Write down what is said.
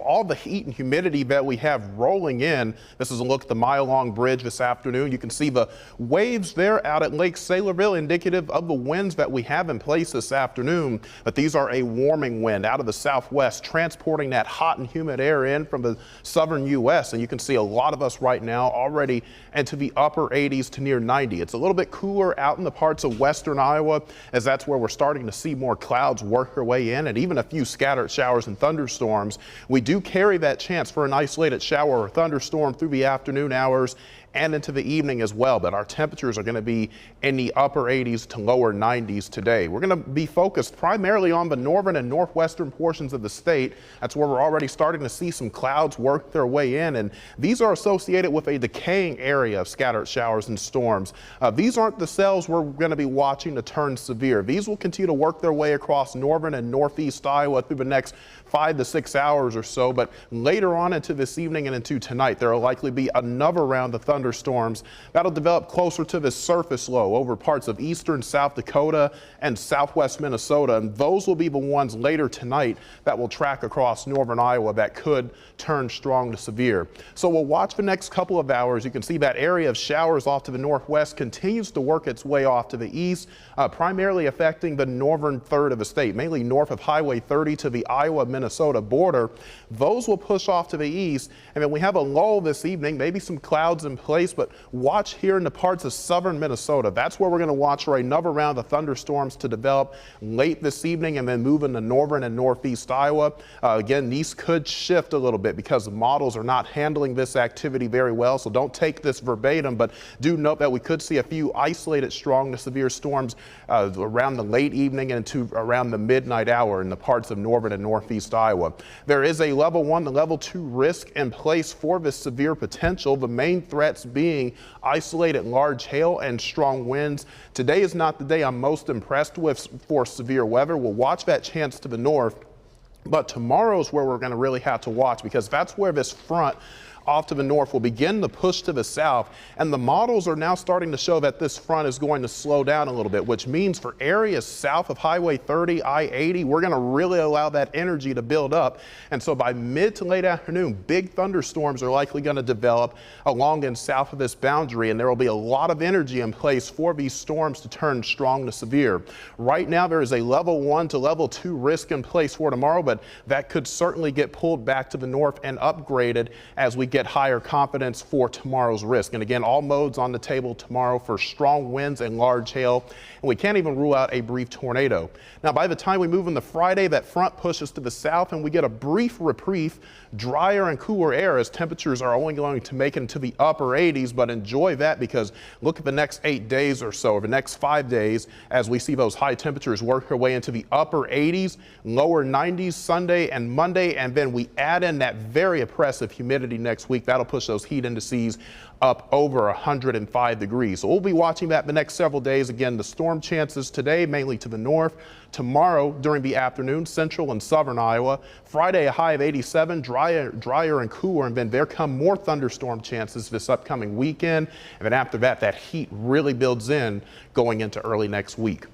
all the heat and humidity that we have rolling in, this is a look at the mile-long bridge this afternoon. You can see the waves there out at Lake Saylorville, indicative of the winds that we have in place this afternoon. But these are a warming wind out of the southwest, transporting that hot and humid air in from the southern U.S. And you can see a lot of us right now already into the upper 80s to near 90. It's a little bit cooler out in the parts of western Iowa, as that's where we're starting to see more clouds work their way in, and even a few scattered showers and thunderstorms. We do carry that chance for an isolated shower or thunderstorm through the afternoon hours and into the evening as well, but our temperatures are going to be in the upper 80s to lower 90s today. We're going to be focused primarily on the northern and northwestern portions of the state. That's where we're already starting to see some clouds work their way in, and these are associated with a decaying area of scattered showers and storms. These aren't the cells we're going to be watching to turn severe. These will continue to work their way across northern and northeast Iowa through the next 5 to 6 hours or so, but later on into this evening and into tonight, there will likely be another round of thunderstorms that'll develop closer to this surface low over parts of eastern South Dakota and southwest Minnesota, and those will be the ones later tonight that will track across northern Iowa that could turn strong to severe. So we'll watch the next couple of hours. You can see that area of showers off to the northwest continues to work its way off to the east, primarily affecting the northern third of the state, mainly north of Highway 30 to the Iowa-Minnesota border. Those will push off to the east, and then we have a lull this evening, maybe some clouds in place, but watch here in the parts of southern Minnesota. That's where we're going to watch for another round of thunderstorms to develop late this evening and then move into northern and northeast Iowa. Again, these could shift a little bit because the models are not handling this activity very well, so don't take this verbatim, but do note that we could see a few isolated strong to severe storms around the late evening and into around the midnight hour in the parts of northern and northeast Iowa. There is a level 1 to level 2 risk in place for this severe potential, the main threats being isolated large hail and strong winds. Today is not the day I'm most impressed with for severe weather. We'll watch that chance to the north, but tomorrow's where we're going to really have to watch, because that's where this front off to the north will begin to push to the south, and the models are now starting to show that this front is going to slow down a little bit, which means for areas south of Highway 30, I-80, we're going to really allow that energy to build up. And so by mid to late afternoon, big thunderstorms are likely going to develop along and south of this boundary, and there will be a lot of energy in place for these storms to turn strong to severe. Right now there is a level 1 to level 2 risk in place for tomorrow, but that could certainly get pulled back to the north and upgraded as we get higher confidence for tomorrow's risk. And again, all modes on the table tomorrow for strong winds and large hail, and we can't even rule out a brief tornado. Now, by the time we move into Friday, that front pushes to the south and we get a brief reprieve, drier and cooler air, as temperatures are only going to make it into the upper 80s, but enjoy that, because look at the next 8 days or so, or the next 5 days, as we see those high temperatures work their way into the upper 80s, lower 90s Sunday and Monday, and then we add in that very oppressive humidity next week. That'll push those heat indices up over 105 degrees. So we'll be watching that the next several days. Again, the storm chances today mainly to the north. Tomorrow during the afternoon, central and southern Iowa. Friday, a high of 87, drier and cooler, and then there come more thunderstorm chances this upcoming weekend. And then after that, that heat really builds in going into early next week.